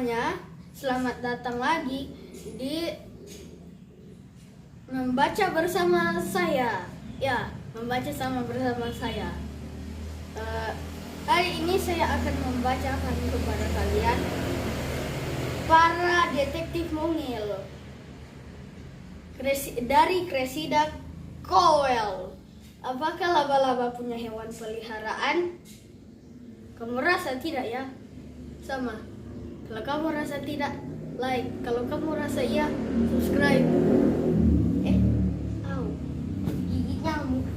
semuanya, selamat datang lagi di membaca bersama saya. Ya, membaca bersama saya. Hari ini saya akan membacakan kepada kalian Para Detektif Mungil dari Cressida Cowell. Apakah laba-laba punya hewan peliharaan? Kamu rasa tidak ya? Sama. Kalau kamu rasa tidak, like. Kalau kamu rasa iya, subscribe. Gigi nyamuk.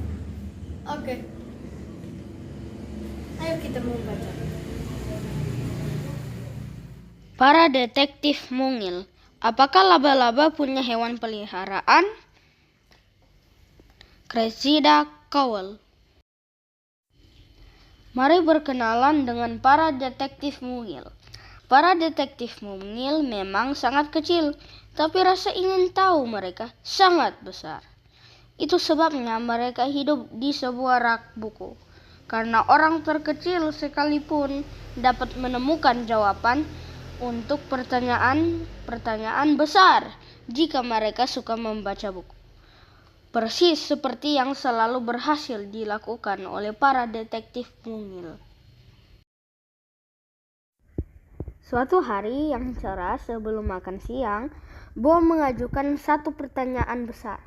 Oke. Ayo kita membaca. Para Detektif Mungil. Apakah laba-laba punya hewan peliharaan? Cressida Cowell. Mari berkenalan dengan para detektif mungil. Para detektif mungil memang sangat kecil, tapi rasa ingin tahu mereka sangat besar. Itu sebabnya mereka hidup di sebuah rak buku. Karena orang terkecil sekalipun dapat menemukan jawaban untuk pertanyaan besar jika mereka suka membaca buku. Persis seperti yang selalu berhasil dilakukan oleh para detektif mungil. Suatu hari yang cerah sebelum makan siang, Bo mengajukan satu pertanyaan besar.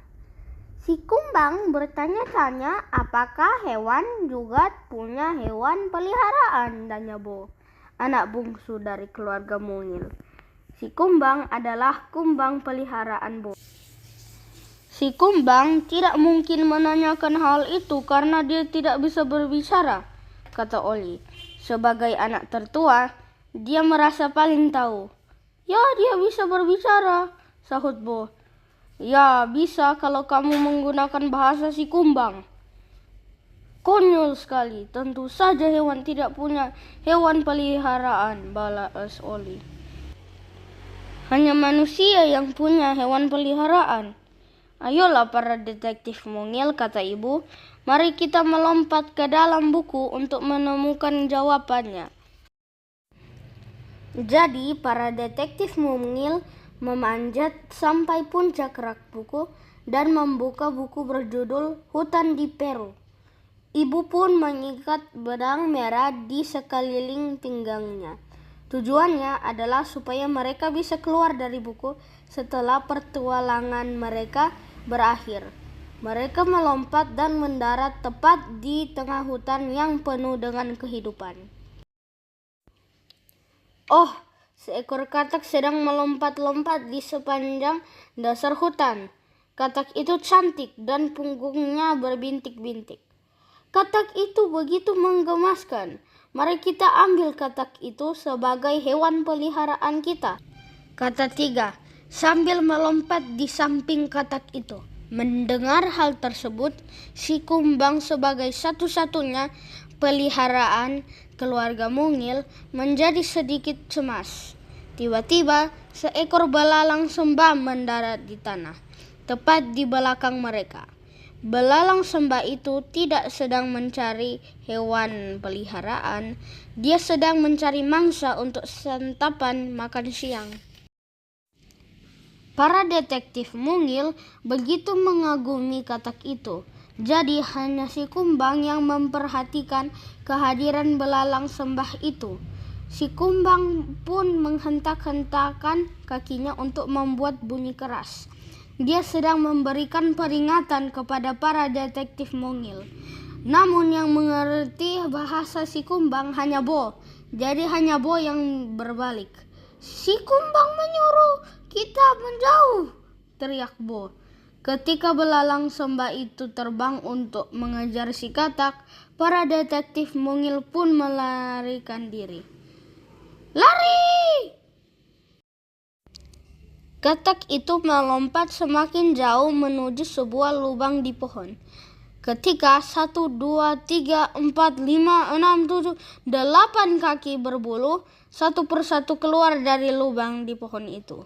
Si Kumbang bertanya-tanya apakah hewan juga punya hewan peliharaan, tanya Bo, anak bungsu dari keluarga mungil. Si Kumbang adalah kumbang peliharaan Bo. Si Kumbang tidak mungkin menanyakan hal itu karena dia tidak bisa berbicara, kata Oli. Sebagai anak tertua, dia merasa paling tahu. Ya, dia bisa berbicara, sahut Bo. Ya, bisa kalau kamu menggunakan bahasa si Kumbang. Konyol sekali, tentu saja hewan tidak punya hewan peliharaan, balas Oli. Hanya manusia yang punya hewan peliharaan. Ayolah para detektif mungil, kata ibu. Mari kita melompat ke dalam buku untuk menemukan jawabannya. Jadi para detektif mungil memanjat sampai puncak rak buku dan membuka buku berjudul Hutan di Peru. Ibu pun mengikat benang merah di sekeliling pinggangnya. Tujuannya adalah supaya mereka bisa keluar dari buku setelah petualangan mereka berakhir. Mereka melompat dan mendarat tepat di tengah hutan yang penuh dengan kehidupan. Oh, seekor katak sedang melompat-lompat di sepanjang dasar hutan. Katak itu cantik dan punggungnya berbintik-bintik. Katak itu begitu menggemaskan. Mari kita ambil katak itu sebagai hewan peliharaan kita, kata tiga, sambil melompat di samping katak itu. Mendengar hal tersebut, si Kumbang sebagai satu-satunya peliharaan keluarga mungil menjadi sedikit cemas. Tiba-tiba, seekor belalang sembah mendarat di tanah, tepat di belakang mereka. Belalang sembah itu tidak sedang mencari hewan peliharaan, dia sedang mencari mangsa untuk santapan makan siang. Para detektif mungil begitu mengagumi katak itu. Jadi hanya si Kumbang yang memperhatikan kehadiran belalang sembah itu. Si Kumbang pun menghentak-hentakkan kakinya untuk membuat bunyi keras. Dia sedang memberikan peringatan kepada para detektif mungil. Namun yang mengerti bahasa si Kumbang hanya Bo. Jadi hanya Bo yang berbalik. Si Kumbang menyuruh kita menjauh, teriak Bo. Ketika belalang sembah itu terbang untuk mengejar si katak, para detektif mungil pun melarikan diri. Lari! Katak itu melompat semakin jauh menuju sebuah lubang di pohon. Ketika 1, 2, 3, 4, 5, 6, 7, 8 kaki berbulu satu persatu keluar dari lubang di pohon itu.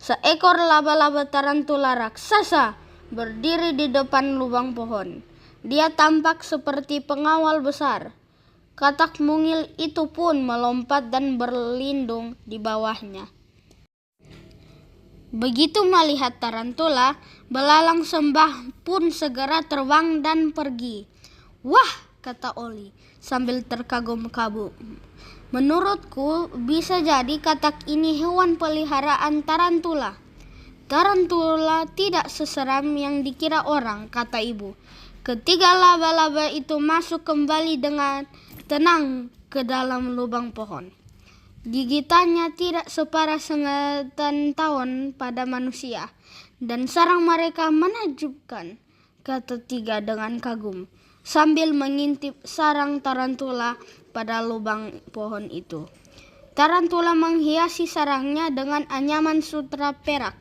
Seekor laba-laba tarantula raksasa berdiri di depan lubang pohon. Dia tampak seperti pengawal besar. Katak mungil itu pun melompat dan berlindung di bawahnya. Begitu melihat tarantula, belalang sembah pun segera terbang dan pergi. "Wah," kata Oli sambil terkagum-kagum. "Menurutku bisa jadi katak ini hewan peliharaan tarantula." "Tarantula tidak seseram yang dikira orang," kata ibu. Ketiga laba-laba itu masuk kembali dengan tenang ke dalam lubang pohon. Gigitannya tidak separah sengatan tawon pada manusia, dan sarang mereka menakjubkan, kata Tiga dengan kagum, sambil mengintip sarang tarantula pada lubang pohon itu. Tarantula menghiasi sarangnya dengan anyaman sutra perak.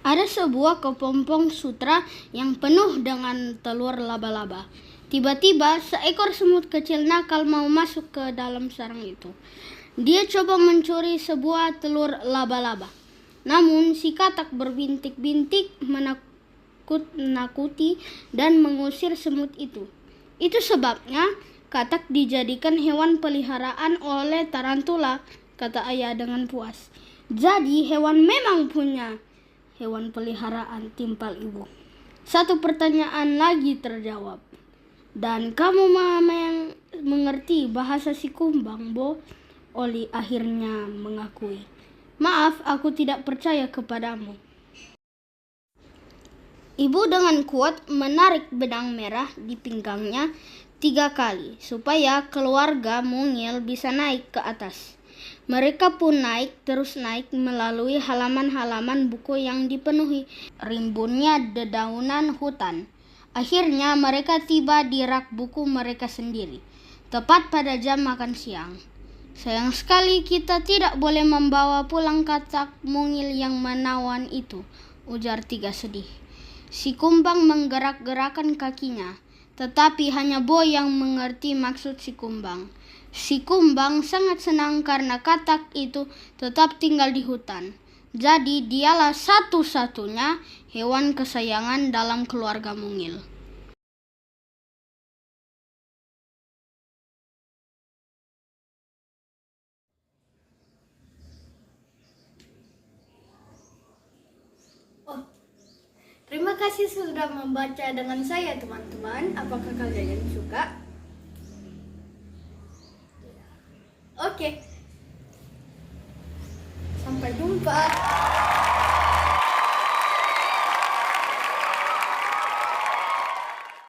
Ada sebuah kepompong sutra yang penuh dengan telur laba-laba. Tiba-tiba seekor semut kecil nakal mau masuk ke dalam sarang itu. Dia coba mencuri sebuah telur laba-laba. Namun si katak berbintik-bintik menakut-nakuti dan mengusir semut itu. Itu sebabnya katak dijadikan hewan peliharaan oleh tarantula, kata ayah dengan puas. Jadi hewan memang punya hewan peliharaan, timpal ibu. Satu pertanyaan lagi terjawab. Dan kamu yang mengerti bahasa si kumbang, Bo? Oli akhirnya mengakui. Maaf, aku tidak percaya kepadamu. Ibu dengan kuat menarik benang merah di pinggangnya 3 kali supaya keluarga mungil bisa naik ke atas. Mereka pun terus naik melalui halaman-halaman buku yang dipenuhi rimbunnya dedaunan hutan. Akhirnya mereka tiba di rak buku mereka sendiri, tepat pada jam makan siang. Sayang sekali kita tidak boleh membawa pulang katak mungil yang menawan itu, ujar Tiga sedih. Si kumbang menggerak-gerakkan kakinya, tetapi hanya Bo yang mengerti maksud si kumbang. Si kumbang sangat senang karena katak itu tetap tinggal di hutan. Jadi dialah satu-satunya hewan kesayangan dalam keluarga mungil. Oh, terima kasih sudah membaca dengan saya, teman-teman. Apakah kalian suka? Oke. Sampai jumpa.